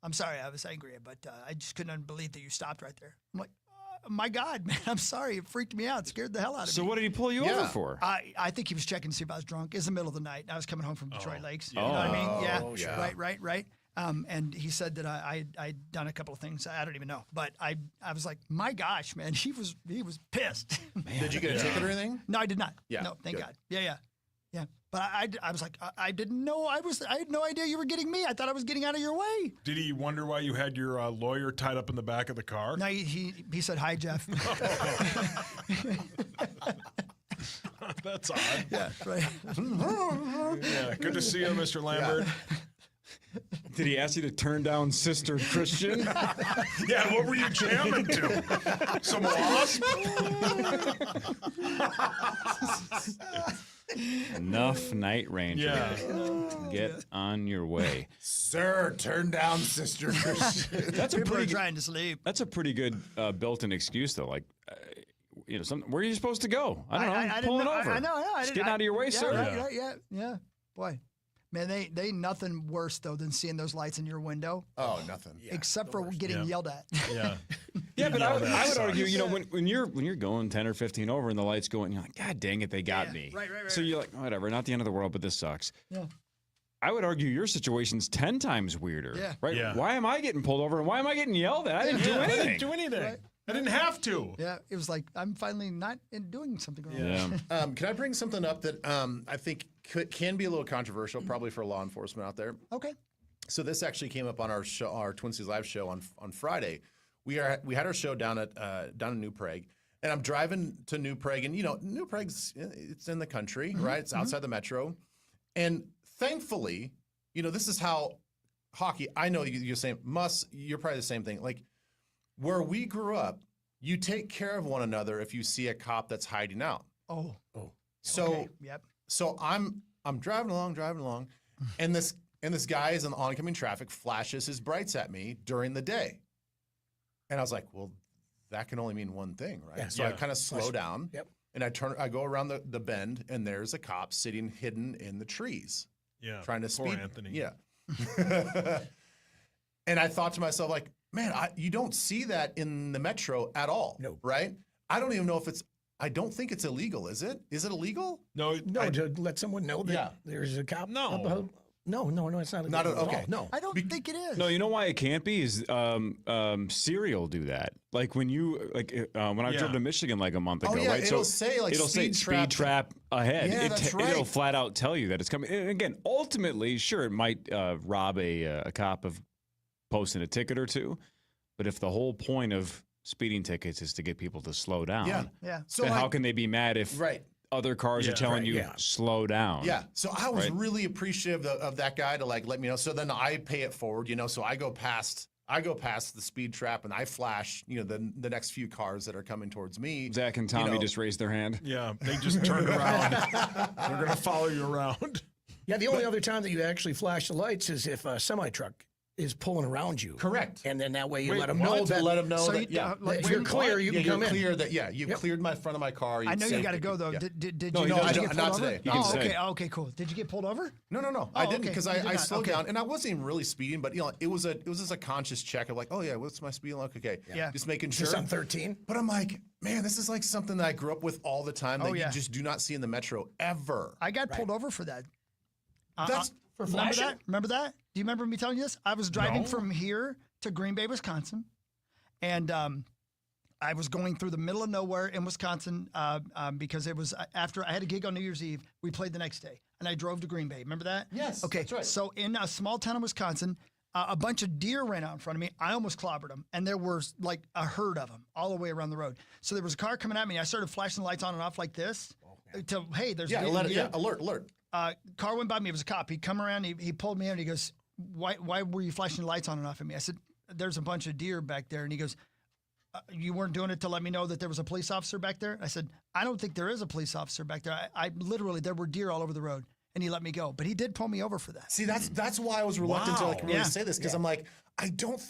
"I'm sorry, I was angry, but I just couldn't believe that you stopped right there." I'm like, "My God, man, I'm sorry. It freaked me out. It scared the hell out of me." So what did he pull you over for? I think he was checking to see if I was drunk. It's the middle of the night. I was coming home from Detroit Lakes. You know what I mean? Yeah. Oh, yeah. Right. And he said that I'd done a couple of things. I don't even know, but I was like, my gosh, man, he was pissed. Did you get a ticket or anything? No, I did not. Yeah, No, thank good. God. Yeah. But I was like, I didn't know I had no idea you were getting me. I thought I was getting out of your way. Did he wonder why you had your lawyer tied up in the back of the car? No, he said, hi, Jeff. That's odd. Yeah, right. Yeah, good to see you, Mr. Lambert. Did he ask you to turn down Sister Christian? Yeah, what were you jamming to? Some wasp? Enough, Night Ranger. Yeah. Get on your way. Sir, turn down Sister Christian. That's a People are pretty trying to sleep. That's a pretty good built-in excuse, though. Like, where are you supposed to go? I don't know. I didn't Pull it know. over. I know. Just getting out of your way, yeah, sir. Right, yeah. Boy, man, they nothing worse though than seeing those lights in your window. Oh, nothing. Except for getting yelled at. Yeah. Yeah, but I would argue, when you're going 10 or 15 over and the lights go, and you're like, God dang it, they got me. Right. So you're like, whatever, not the end of the world, but this sucks. Yeah. I would argue your situation's 10 times weirder. Yeah. Right? Yeah. Why am I getting pulled over and why am I getting yelled at? I didn't do I anything. didn't do anything. Right. I didn't have to. Yeah, it was like I'm finally not doing something wrong. Yeah. Can I bring something up that I think can be a little controversial, probably for law enforcement out there? Okay. So this actually came up on our show, our Twin Cities Live show on Friday. We had our show down in New Prague, and I'm driving to New Prague, and New Prague's it's in the country, right? It's outside the metro, and thankfully, this is how hockey. I know you're saying you're probably the same thing. Like where we grew up, you take care of one another if you see a cop that's hiding out. Oh. So Okay. Yep. So I'm driving along, and this guy is in oncoming traffic, flashes his brights at me during the day. And I was like, well, that can only mean one thing, right? Yeah. So I kind of slow down. Yep. And I go around the bend, and there's a cop sitting hidden in the trees. Yeah. Trying to Poor speed. Anthony. Yeah. And I thought to myself, like, man, you don't see that in the metro at all. No. Right? I don't even know if I don't think it's illegal, is it? Is it illegal? No. To let someone know that there's a cop. No. No, it's not illegal. Not at all. okay. No. I don't think it is. No, you know why it can't be is Serial do that. Like when I drove to Michigan like a month ago, yeah, right? it'll say like speed trap ahead. Yeah, that's right. It'll flat out tell you that it's coming. And again, ultimately, sure, it might rob a cop of posting a ticket or two, but if the whole point of speeding tickets is to get people to slow down, Yeah. So how can they be mad if other cars are telling you slow down? Yeah. So I was really appreciative of that guy to let me know. So then I pay it forward, so I go past the speed trap and I flash, the next few cars that are coming towards me. Zach and Tommy just raised their hand. Yeah, they just turned around. They're going to follow you around. Yeah, the only other time that you actually flash the lights is if a semi-truck is pulling around you. Correct. And then that way you Wait, let them know that. Let them know So that, if you're clear, you can come in. Clear that, you've cleared my front of my car. I know you got to go though. Did you get pulled not over? today. You can Oh, say. okay, cool. Did you get pulled over? No. I didn't okay. because You did I not. slowed Okay. down and I wasn't even really speeding, but it was just a conscious check of like, oh yeah, what's my speed like? Okay, Yeah. just making sure. Just on 13. But I'm like, man, this is like something that I grew up with all the time that Oh, yeah. you just do not see in the metro ever. I got pulled over for that. That's for remember flashing? that? Remember that? Do you remember me telling you this? I was driving from here to Green Bay, Wisconsin, and I was going through the middle of nowhere in Wisconsin because it was after I had a gig on New Year's Eve. We played the next day, and I drove to Green Bay. Remember that? Yes, Okay. that's right. So in a small town in Wisconsin, a bunch of deer ran out in front of me. I almost clobbered them, and there was like a herd of them all the way around the road. So there was a car coming at me. I started flashing the lights on and off like this. Hey, there's alert. Car went by me. It was a cop. He come around. He pulled me in. And he goes, "Why were you flashing the lights on and off at me?" I said, "There's a bunch of deer back there." And he goes, "You weren't doing it to let me know that there was a police officer back there?" I said, "I don't think there is a police officer back there. I literally there were deer all over the road." And he let me go, but he did pull me over for that. See, that's why I was reluctant to really Yeah. say this because I'm like, I don't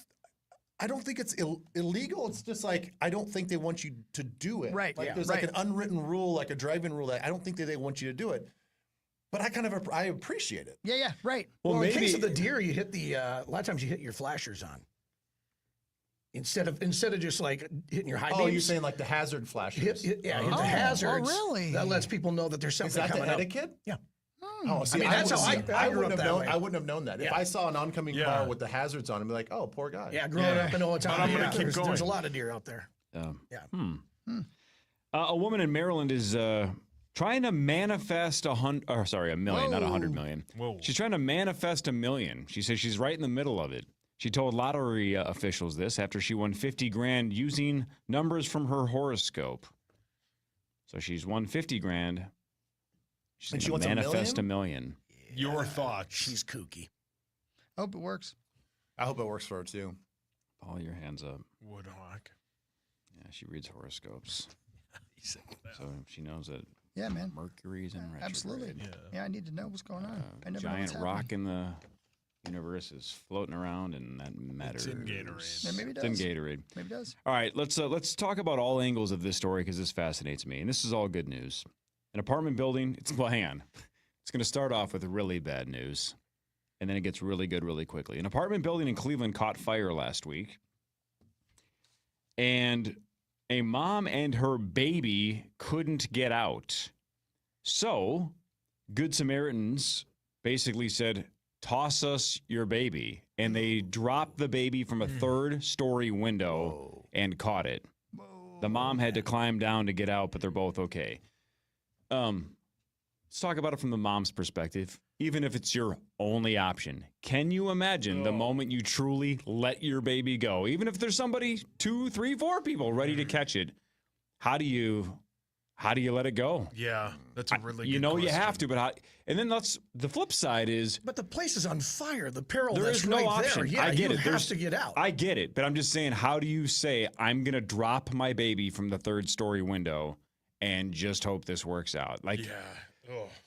think it's illegal. It's just like I don't think they want you to do it. Right. Like Yeah. there's Right. like an unwritten rule, like a driving rule that I don't think that they want you to do it. But I appreciate it. Yeah, right. Well, in case of the deer, you hit a lot of times you hit your flashers on. Instead of just like hitting your high beams. Oh, you're saying like the hazard flashers? Hit the hazards. Oh, really? That lets people know that there's Is something that coming the up. etiquette? Yeah. Oh, see, I mean, that's how I grew wouldn't up have that known. way. I wouldn't have known that. If Yeah. I saw an oncoming car with the hazards on, I'd be like, "Oh, poor guy." Yeah, growing up in Old Town, I'm gonna keep there's going. a lot of deer out there. A woman in Maryland is trying to manifest a million, not 100 million. Whoa. She's trying to manifest $1 million. She says she's right in the middle of it. She told lottery officials this after she won $50,000 using numbers from her horoscope. So she's won $50,000. She's And she going to wants manifest $1 million. Your thoughts? She's kooky. I hope it works. I hope it works for her too. All your hands up. Woodhawk. Yeah, she reads horoscopes. So she knows that Yeah, man. Mercury's in retrograde. Absolutely. Yeah, I need to know what's going on. I never know Giant what's rock happening. in the universe is floating around, and that matters. It's in Gatorade. Yeah, maybe it It's in does. Gatorade. Maybe it does. All right, let's talk about all angles of this story because this fascinates me, and this is all good news. An apartment building. Hang on. It's going to start off with really bad news, and then it gets really good really quickly. An apartment building in Cleveland caught fire last week, and a mom and her baby couldn't get out. So, Good Samaritans basically said, "Toss us your baby." And they dropped the baby from a third-story window and caught it. The mom had to climb down to get out, but they're both okay. Let's talk about it from the mom's perspective. Even if it's your only option, can you imagine the moment you truly let your baby go? Even if there's somebody, 2, 3, 4 people ready to catch it, how do you let it go? Yeah, that's a really You good know question. you have to, but how? And then the flip side is But the place is on fire. The peril there that's is no right option. there. Yeah, I get you it. have to get out. I get it, but I'm just saying, how do you say I'm gonna drop my baby from the third-story window and just hope this works out? Like,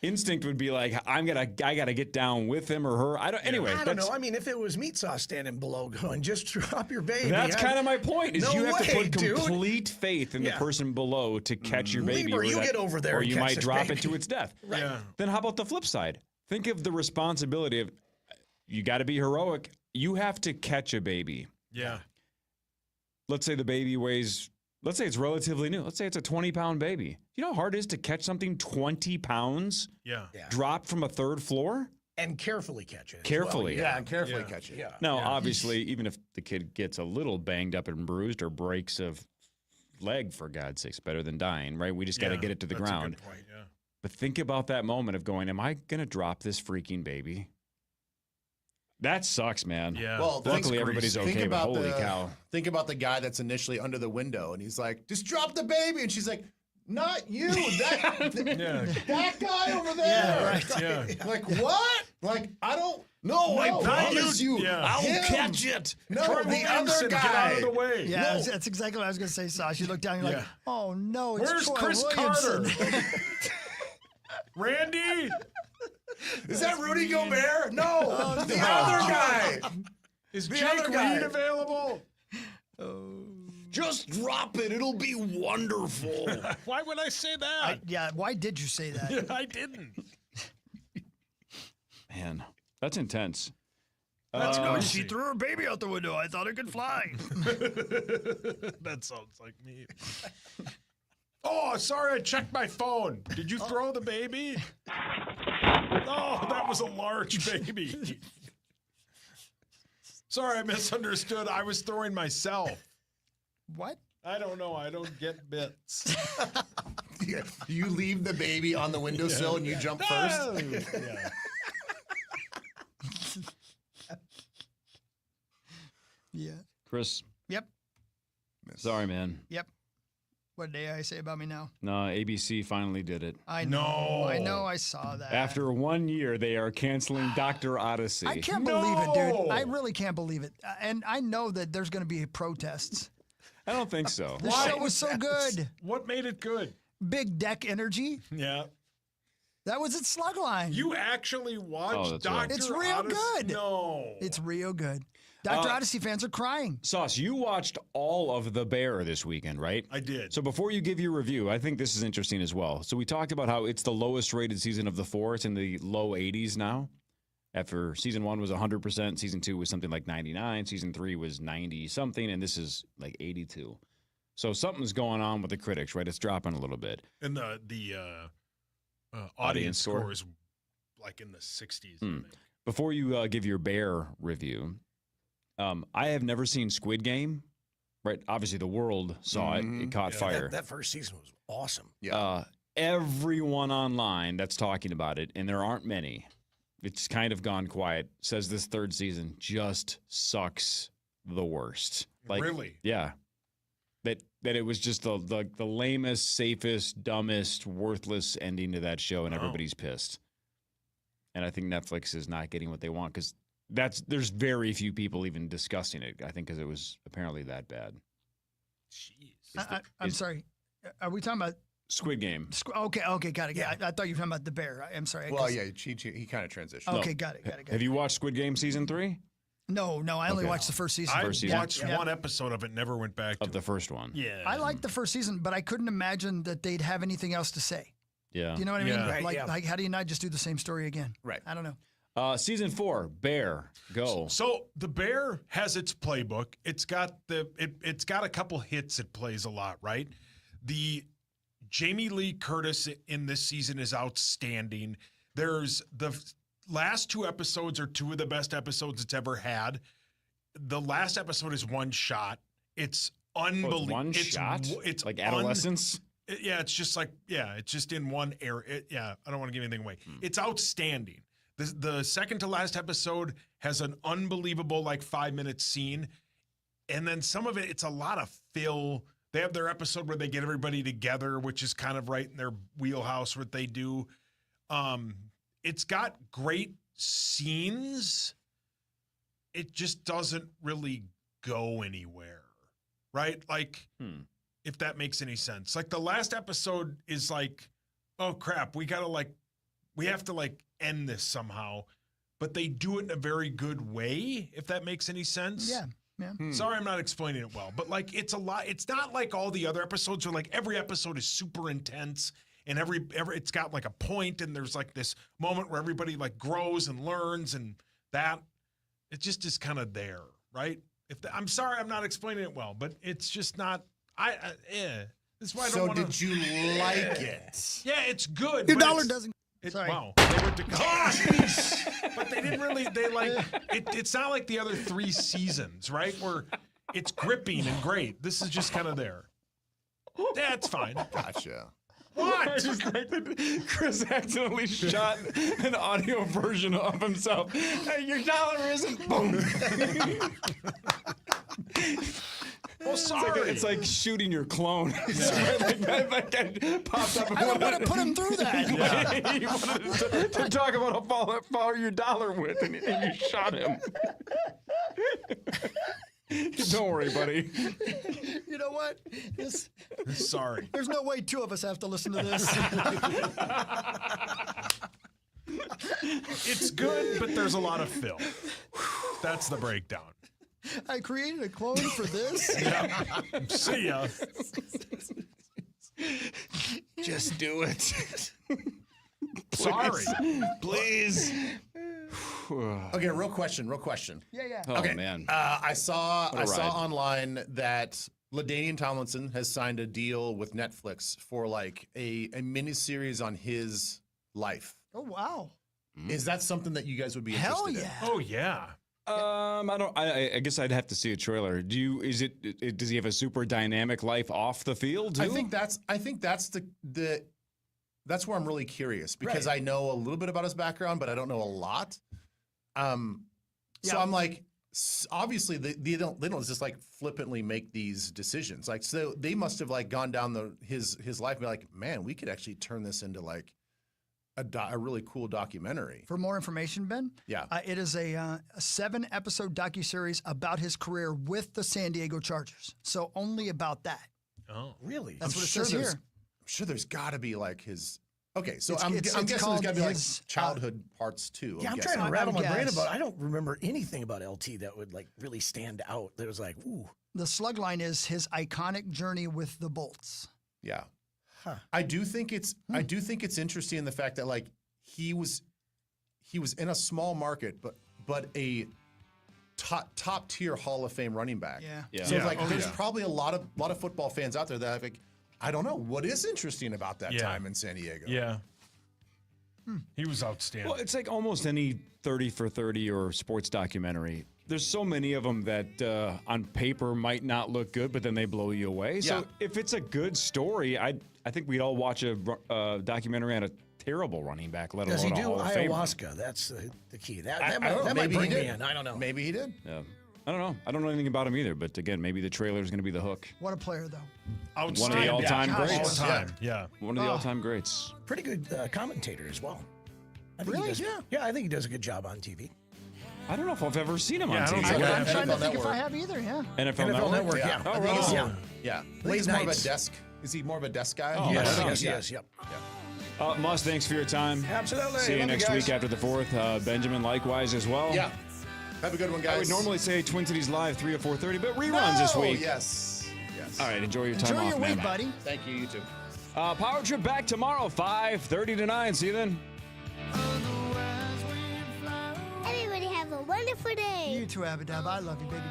instinct would be like, I gotta get down with him or her. Anyway, I don't know. I mean, if it was meat sauce standing below going, just drop your baby. That's kind of my point. Is No you have to way, put dude. complete faith in the Yeah. person below to catch your baby, Lieber, or you that- get over there or and you catch might this drop it baby. to its death. Right. Yeah. Then how about the flip side? Think of the responsibility of you got to be heroic. You have to catch a baby. Yeah. Let's say the baby weighs. Let's say it's relatively new. Let's say it's a 20-pound baby. You know how hard it is to catch something 20 pounds Yeah. dropped from a third floor? And carefully catch it. as Carefully. well. Yeah, and carefully catch it. Yeah. Now, obviously, even if the kid gets a little banged up and bruised or breaks a leg, for God's sakes, better than dying, right? We just got to get it to the that's ground. A good point, yeah. But think about that moment of going, am I going to drop this freaking baby? That sucks, man. Yeah. Well, luckily everybody's okay, but holy cow. Think about the guy that's initially under the window, and he's like, "Just drop the baby," and she's like, "Not you, that guy over there." Yeah, right, yeah. Like what? Like I don't. No, I not promise you, yeah. I'll Him. catch it. No, Trevor the Williamson, other get guy. out of the way. Yeah, No. that's exactly what I was going to say, Sash. You look down, you're Yeah. like, oh no, it's Where's Troy Chris Williamson. Carter? Randy? Is that Rudy Gobert? No, Oh, the no. other guy. Is The Jake other guy. Reed available? Just drop it. It'll be wonderful. Why would I say that? Yeah, why did you say that? I didn't. Man, that's intense. That's good. She threw her baby out the window. I thought it could fly. That sounds like me. Oh, sorry, I checked my phone. Did you throw the baby? Oh, that was a large baby. Sorry, I misunderstood. I was throwing myself. What? I don't know. I don't get bits. You leave the baby on the windowsill and you jump first. Yeah. Yeah. Chris, Yep. sorry, man. Yep. What did AI say about me now? No, ABC finally did it. I know. I know. I saw that. After 1 year, they are canceling Dr. Odyssey. I can't believe it, dude. I really can't believe it. And I know that there's going to be protests. I don't think so. The show was so good. What made it good? Big deck energy. Yeah. That was its slug line. You actually watched that's right. Dr. It's real Odyssey? good. No. It's real good. Dr. Odyssey fans are crying. Sauce, you watched all of The Bear this weekend, right? I did. So before you give your review, I think this is interesting as well. So we talked about how it's the lowest rated season of the 4. It's in the low 80s now. After season 1 was 100%, season 2 was something like 99, season 3 was 90 something, and this is like 82. So something's going on with the critics, right? It's dropping a little bit. And the audience score is like in the 60s. I think. Before you give your Bear review, I have never seen Squid Game. Right, obviously the world saw it. It caught fire. That first season was awesome. Yeah. Everyone online that's talking about it, and there aren't many, it's kind of gone quiet, says this third season just sucks the worst. Like, Really? Yeah. That it was just the lamest, safest, dumbest, worthless ending to that show, and everybody's pissed. And I think Netflix is not getting what they want because there's very few people even discussing it. I think because it was apparently that bad. Jeez. I'm sorry. Are we talking about Squid Game? Okay, got it. Yeah. I thought you were talking about the Bear. I'm sorry. Well, yeah, he kind of transitioned. Okay, got it. Have you watched Squid Game season 3? No, I only watched the first season. I watched one episode of it, never went back to the first one. Yeah. I liked the first season, but I couldn't imagine that they'd have anything else to say. Yeah. Do you know what I mean? Yeah. Like, how do you not just do the same story again? Right. I don't know. Season 4, Bear, go. So the Bear has its playbook. It's got it's got a couple hits it plays a lot, right? The Jamie Lee Curtis in this season is outstanding. There's the last 2 episodes are 2 of the best episodes it's ever had. The last episode is one shot. It's unbelievable. One shot? It's like adolescence? It's just like, it's just in one area. I don't want to give anything away. It's outstanding. The second to last episode has an unbelievable 5-minute scene. And then some of it's a lot of fill. They have their episode where they get everybody together, which is kind of right in their wheelhouse, what they do. It's got great scenes. It just doesn't really go anywhere, right? If that makes any sense. The last episode is oh crap, we have to end this somehow, but they do it in a very good way, if that makes any sense. Yeah. Sorry, I'm not explaining it well, but it's a lot. It's not like all the other episodes where every episode is super intense and every it's got a point and there's this moment where everybody grows and learns and that it just is kind of there, right? I'm sorry, I'm not explaining it well, but it's just not. That's why I don't want to. So did you like it? Yeah, it's good. Your dollar doesn't. Sorry. Wow. They went to but they didn't really. It's not like the other 3 seasons, right? Where it's gripping and great. This is just kind of there. That's fine. Gotcha. What? I just like that Chris accidentally shot an audio version of himself. Hey, your dollar isn't. Boom. Well, sorry. It's like shooting your clone. Popped up. I don't want to put him through that. You wanted to talk about how far your dollar went, and you shot him. Don't worry, buddy. You know what? Sorry. There's no way 2 of us have to listen to this. It's good, but there's a lot of fill. That's the breakdown. I created a clone for this. Yeah. See ya. Just do it. Sorry. Please. Okay, real question. Yeah. Oh, okay. man. I saw What a ride. online that LaDainian Tomlinson has signed a deal with Netflix for a miniseries on his life. Oh, wow. Is that something that you guys would be Hell interested yeah. Oh yeah. I guess I'd have to see a trailer. Does he have a super dynamic life off the field too? I think that's that's where I'm really curious because I know a little bit about his background, but I don't know a lot. So I'm obviously they don't just flippantly make these decisions. So they must have gone down his life and be man, we could actually turn this into a really cool documentary. For more information, Ben, Yeah. it is a 7-episode docuseries about his career with the San Diego Chargers. So only about that. Oh, really? That's what it says here. I'm sure there's got to be his. Okay, so It's- I'm it's guessing there's called got to be his, childhood parts too. Yeah, I'm guessing. trying to rattle my brain guess. about. I don't remember anything about LT that would really stand out. That was ooh. The slug line is his iconic journey with the Bolts. Yeah. Huh. I do think it's interesting in the fact that he was in a small market but a top tier Hall of Fame running back. Yeah. So there's probably a lot of football fans out there that I don't know what is interesting about that time in San Diego. Yeah. He was outstanding. Well, it's like almost any 30 for 30 or sports documentary. There's so many of them that on paper might not look good, but then they blow you away. So if it's a good story, I think we'd all watch a documentary on a terrible running back, let Does alone he a do Hall of Famer. ayahuasca? That's the key. That I might, don't know. that might Maybe he bring me did. in. I don't know. Maybe he did. Yeah. I don't know. I don't know anything about him either. But again, maybe the trailer is going to be the hook. What a player, though. One of the all-time greats. All-time, yeah. One of the all-time greats. Pretty good commentator as well. I think Really? He does, yeah, I think he does a good job on TV. I don't know if I've ever seen him on I don't TV. think I'm trying to NFL think if I Network. have either, yeah. NFL Network? yeah. Oh, I think right. he's- on. Yeah. I think Late he's more of a nights. desk. Is he more of a desk guy? Oh, Yes, right on. yes, yep. Mus, thanks for your time. Absolutely. See you Love you next guys. week after the 4th. Benjamin, likewise as well. Yeah. Have a good one, guys. I would normally say Twin Cities Live 3 to 4:30, but reruns this week. Yes. Yes. All right, enjoy your time Enjoy off, your man. week, buddy. Thank you. You too. Power Trip back tomorrow, 5:30 to 9. See you then. Everybody have a wonderful day. You too, Abadab. I love you, baby.